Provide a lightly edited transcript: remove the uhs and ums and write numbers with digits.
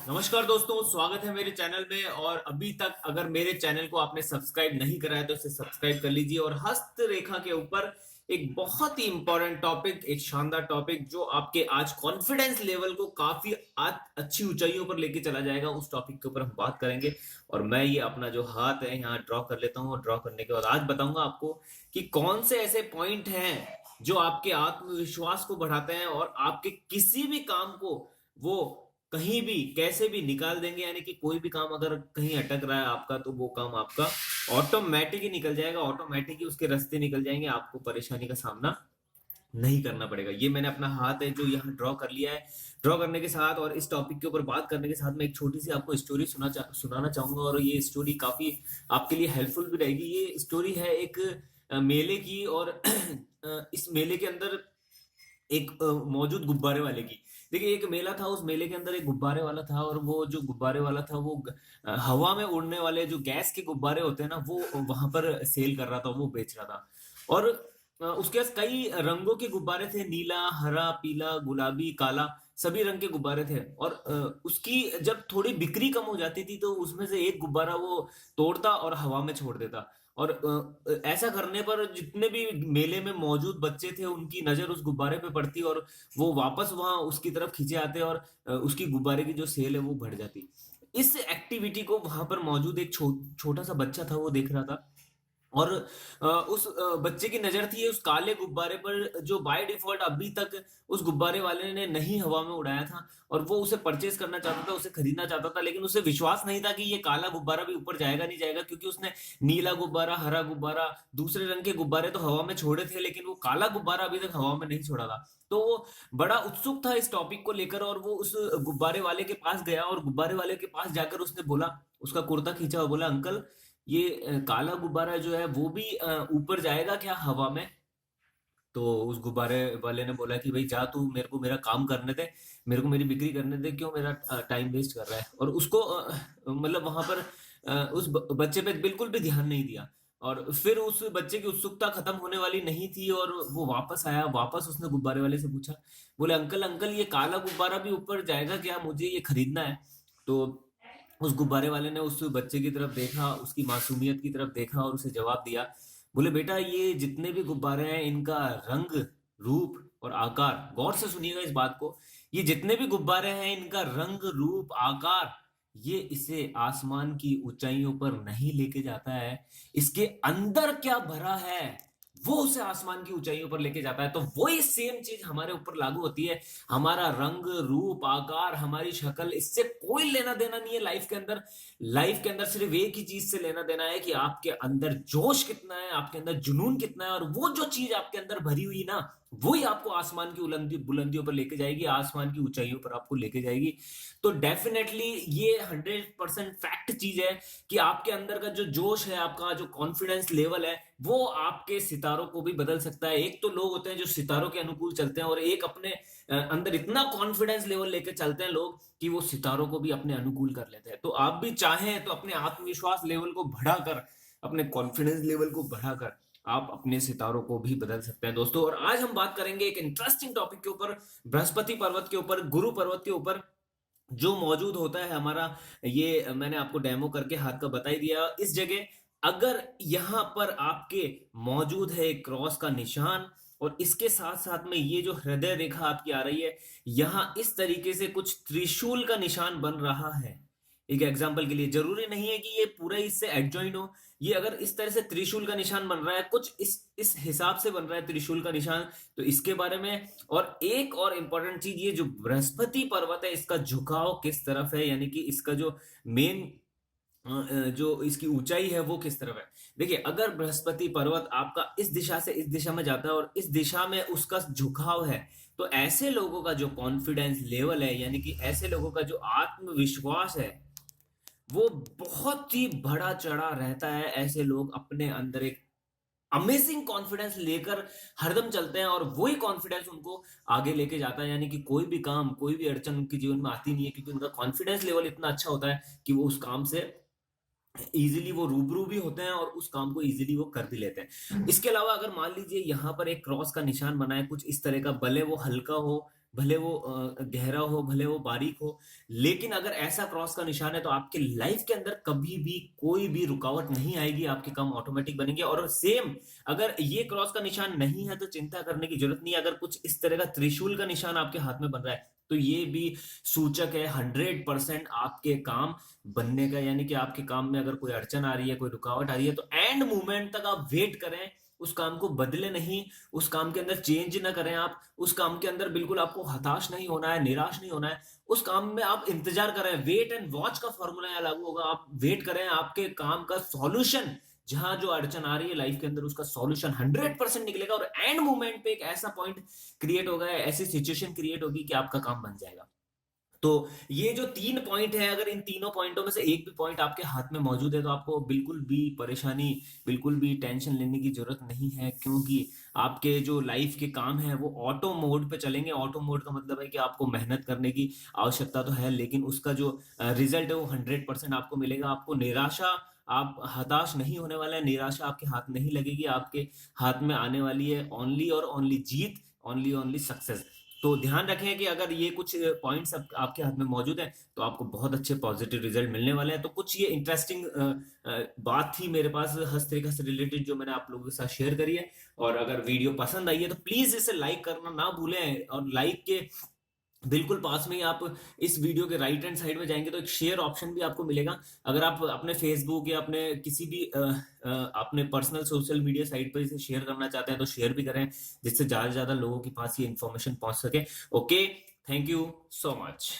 नमस्कार दोस्तों, स्वागत है मेरे चैनल में। और अभी तक अगर मेरे चैनल को आपने सब्सक्राइब नहीं करा है तो इसे सब्सक्राइब कर लीजिए। और हस्तरेखा के ऊपर एक बहुत ही इंपॉर्टेंट टॉपिक, एक शानदार टॉपिक जो आपके आज कॉन्फिडेंस लेवल को काफी अच्छी ऊंचाइयों पर लेके चला जाएगा, उस टॉपिक के ऊपर हम बात करेंगे। और मैं ये अपना जो हाथ है यहाँ ड्रॉ कर लेता हूँ, और ड्रॉ करने के बाद आज बताऊंगा आपको कि कौन से ऐसे पॉइंट हैं जो आपके आत्मविश्वास को बढ़ाते हैं और आपके किसी भी काम को वो कहीं भी कैसे भी निकाल देंगे। यानी कि कोई भी काम अगर कहीं अटक रहा है आपका, तो वो काम आपका ऑटोमेटिक ही निकल जाएगा, ऑटोमेटिक ही उसके रास्ते निकल जाएंगे, आपको परेशानी का सामना नहीं करना पड़ेगा। ये मैंने अपना हाथ है जो यहाँ ड्रॉ कर लिया है। ड्रॉ करने के साथ और इस टॉपिक के ऊपर बात करने के साथ मैं एक छोटी सी आपको स्टोरी सुनाना चाहूंगा, और ये स्टोरी काफी आपके लिए हेल्पफुल भी रहेगी। ये स्टोरी है एक मेले की, और इस मेले के अंदर एक मौजूद गुब्बारे वाले की। देखिए, एक मेला था, उस मेले के अंदर एक गुब्बारे वाला था, और वो जो गुब्बारे वाला था वो हवा में उड़ने वाले जो गैस के गुब्बारे होते हैं ना, वो वहां पर सेल कर रहा था, वो बेच रहा था। और उसके पास कई रंगों के गुब्बारे थे, नीला, हरा, पीला, गुलाबी, काला, सभी रंग के गुब्बारे थे। और उसकी जब थोड़ी बिक्री कम हो जाती थी तो उसमें से एक गुब्बारा वो तोड़ता और हवा में छोड़ देता। और ऐसा करने पर जितने भी मेले में मौजूद बच्चे थे उनकी नजर उस गुब्बारे पे पड़ती, और वो वापस वहां उसकी तरफ खींचे आते, और उसकी गुब्बारे की जो सेल है वो बढ़ जाती। इस एक्टिविटी को वहां पर मौजूद एक छोटा सा बच्चा था, वो देख रहा था। और उस बच्चे की नजर थी उस काले गुब्बारे पर, जो बाय डिफॉल्ट अभी तक उस गुब्बारे वाले ने नहीं हवा में उड़ाया था। और वो उसे परचेज करना चाहता था, उसे खरीदना चाहता था, लेकिन उसे विश्वास नहीं था कि ये काला गुब्बारा भी ऊपर जाएगा नहीं जाएगा, क्योंकि उसने नीला गुब्बारा, हरा गुब्बारा, दूसरे रंग के गुब्बारे तो हवा में छोड़े थे, लेकिन वो काला गुब्बारा अभी तक हवा में नहीं छोड़ा था। तो वो बड़ा उत्सुक था इस टॉपिक को लेकर, और वो उस गुब्बारे वाले के पास गया, और गुब्बारे वाले के पास जाकर उसने बोला, उसका कुर्ता खींचा और बोला, अंकल, ये काला गुब्बारा जो है वो भी ऊपर जाएगा क्या हवा में? तो उस गुब्बारे वाले ने बोला कि भाई जा, तू मेरे को मेरा काम करने दे, मेरे को मेरी बिक्री करने दे, क्यों मेरा टाइम वेस्ट कर रहा है? और उसको मतलब वहां पर उस बच्चे पे बिल्कुल भी ध्यान नहीं दिया। और फिर उस बच्चे की उत्सुकता खत्म होने वाली नहीं थी, और वो वापस आया। वापस उसने गुब्बारे वाले से पूछा, बोले, अंकल अंकल, ये काला गुब्बारा भी ऊपर जाएगा क्या? मुझे ये खरीदना है। तो उस गुब्बारे वाले ने उस बच्चे की तरफ देखा, उसकी मासूमियत की तरफ देखा, और उसे जवाब दिया। बोले, बेटा, ये जितने भी गुब्बारे हैं इनका रंग, रूप और आकार, गौर से सुनिएगा इस बात को, ये जितने भी गुब्बारे हैं इनका रंग, रूप, आकार, ये इसे आसमान की ऊंचाइयों पर नहीं लेके जाता है। इसके अंदर क्या भरा है वो उसे आसमान की ऊंचाइयों पर लेके जाता है। तो वही सेम चीज हमारे ऊपर लागू होती है। हमारा रंग, रूप, आकार, हमारी शक्ल, इससे कोई लेना देना नहीं है लाइफ के अंदर। लाइफ के अंदर सिर्फ एक ही चीज से लेना देना है कि आपके अंदर जोश कितना है, आपके अंदर जुनून कितना है, और वो जो चीज आपके अंदर भरी हुई ना, वही आपको आसमान की बुलंदियों पर लेके जाएगी, आसमान की ऊंचाइयों पर आपको लेके जाएगी। तो डेफिनेटली ये 100% फैक्ट चीज है कि आपके अंदर का जो जोश है, आपका जो कॉन्फिडेंस लेवल है, वो आपके सितारों को भी बदल सकता है। एक तो लोग होते हैं जो सितारों के अनुकूल चलते हैं, और एक अपने अंदर इतना कॉन्फिडेंस लेवल लेके चलते हैं लोग कि वो सितारों को भी अपने अनुकूल कर लेते हैं। तो आप भी चाहें तो अपने आत्मविश्वास लेवल को बढ़ाकर, अपने कॉन्फिडेंस लेवल को बढ़ाकर आप अपने सितारों को भी बदल सकते हैं दोस्तों। और आज हम बात करेंगे एक इंटरेस्टिंग टॉपिक के ऊपर, बृहस्पति पर्वत के ऊपर, गुरु पर्वत के ऊपर, जो मौजूद होता है हमारा। ये मैंने आपको डेमो करके हाथ का बता ही दिया। इस जगह अगर यहाँ पर आपके मौजूद है एक क्रॉस का निशान, और इसके साथ साथ में ये जो हृदय रेखा आपकी आ रही है, यहाँ इस तरीके से कुछ त्रिशूल का निशान बन रहा है। एक एग्जाम्पल के लिए, जरूरी नहीं है कि ये पूरा इससे एडजॉइंट हो। ये अगर इस तरह से त्रिशूल का निशान बन रहा है, कुछ इस हिसाब से बन रहा है त्रिशूल का निशान, तो इसके बारे में। और एक और इंपॉर्टेंट चीज, ये जो बृहस्पति पर्वत है इसका झुकाव किस तरफ है, यानी कि इसका जो मेन जो इसकी ऊंचाई है वो किस तरफ है। देखिए, अगर बृहस्पति पर्वत आपका इस दिशा से इस दिशा में जाता है और इस दिशा में उसका झुकाव है, तो ऐसे लोगों का जो कॉन्फिडेंस लेवल है, यानी कि ऐसे लोगों का जो आत्मविश्वास है, वो बहुत ही बड़ा चढ़ा रहता है। ऐसे लोग अपने अंदर एक अमेजिंग कॉन्फिडेंस लेकर हरदम चलते हैं, और वही कॉन्फिडेंस उनको आगे लेके जाता है। यानी कि कोई भी काम, कोई भी अड़चन उनके जीवन में आती नहीं है, क्योंकि उनका कॉन्फिडेंस लेवल इतना अच्छा होता है कि वो उस काम से इजीली वो रूबरू भी होते हैं, और उस काम को इजीली वो कर भी लेते हैं। इसके अलावा अगर मान लीजिए यहाँ पर एक क्रॉस का निशान बना है कुछ इस तरह का, भले वो हल्का हो, भले वो गहरा हो, भले वो बारीक हो, लेकिन अगर ऐसा क्रॉस का निशान है तो आपके लाइफ के अंदर कभी भी कोई भी रुकावट नहीं आएगी, आपके काम ऑटोमेटिक बनेंगे। और सेम अगर ये क्रॉस का निशान नहीं है तो चिंता करने की जरूरत नहीं है। अगर कुछ इस तरह का त्रिशूल का निशान आपके हाथ में बन रहा है तो ये भी सूचक है 100% आपके काम बनने का। यानी कि आपके काम में अगर कोई अड़चन आ रही है, कोई रुकावट आ रही है, तो एंड मोमेंट तक आप वेट करें, उस काम को बदले नहीं, उस काम के अंदर चेंज ना करें। आप उस काम के अंदर बिल्कुल आपको हताश नहीं होना है, निराश नहीं होना है। उस काम में आप इंतजार करें, वेट एंड वॉच का फॉर्मूला यहाँ लागू होगा। आप वेट करें आपके काम का सॉल्यूशन, जहां जो अड़चन आ रही है लाइफ के अंदर उसका सॉल्यूशन 100% निकलेगा, और एंड मोमेंट पे एक ऐसा पॉइंट क्रिएट होगा, ऐसी सिचुएशन क्रिएट होगी कि आपका काम बन जाएगा। तो ये जो 3 पॉइंट है, अगर इन तीनों पॉइंटों में से एक भी पॉइंट आपके हाथ में मौजूद है तो आपको बिल्कुल भी परेशानी, बिल्कुल भी टेंशन लेने की जरूरत नहीं है, क्योंकि आपके जो लाइफ के काम है वो ऑटो मोड पे चलेंगे। ऑटो मोड का मतलब है कि आपको मेहनत करने की आवश्यकता तो है, लेकिन उसका जो रिजल्ट है वो 100% आपको मिलेगा। आपको निराशा, आप हताश नहीं होने वाले हैं, निराशा आपके हाथ नहीं लगेगी। आपके हाथ में आने वाली है ओनली और ओनली जीत, ओनली ओनली सक्सेस। तो ध्यान रखें कि अगर ये कुछ पॉइंट्स आपके हाथ में मौजूद हैं तो आपको बहुत अच्छे पॉजिटिव रिजल्ट मिलने वाले हैं। तो कुछ ये इंटरेस्टिंग बात थी मेरे पास हस्तरेखा से रिलेटेड, जो मैंने आप लोगों के साथ शेयर करी है। और अगर वीडियो पसंद आई है तो प्लीज इसे लाइक करना ना भूलें, और लाइक के बिल्कुल पास में ही आप इस वीडियो के राइट हैंड साइड में जाएंगे तो एक शेयर ऑप्शन भी आपको मिलेगा। अगर आप अपने फेसबुक या अपने किसी भी अपने पर्सनल सोशल मीडिया साइट पर इसे शेयर करना चाहते हैं तो शेयर भी करें, जिससे ज्यादा से ज्यादा लोगों के पास ये इन्फॉर्मेशन पहुंच सके। Okay, thank you so much.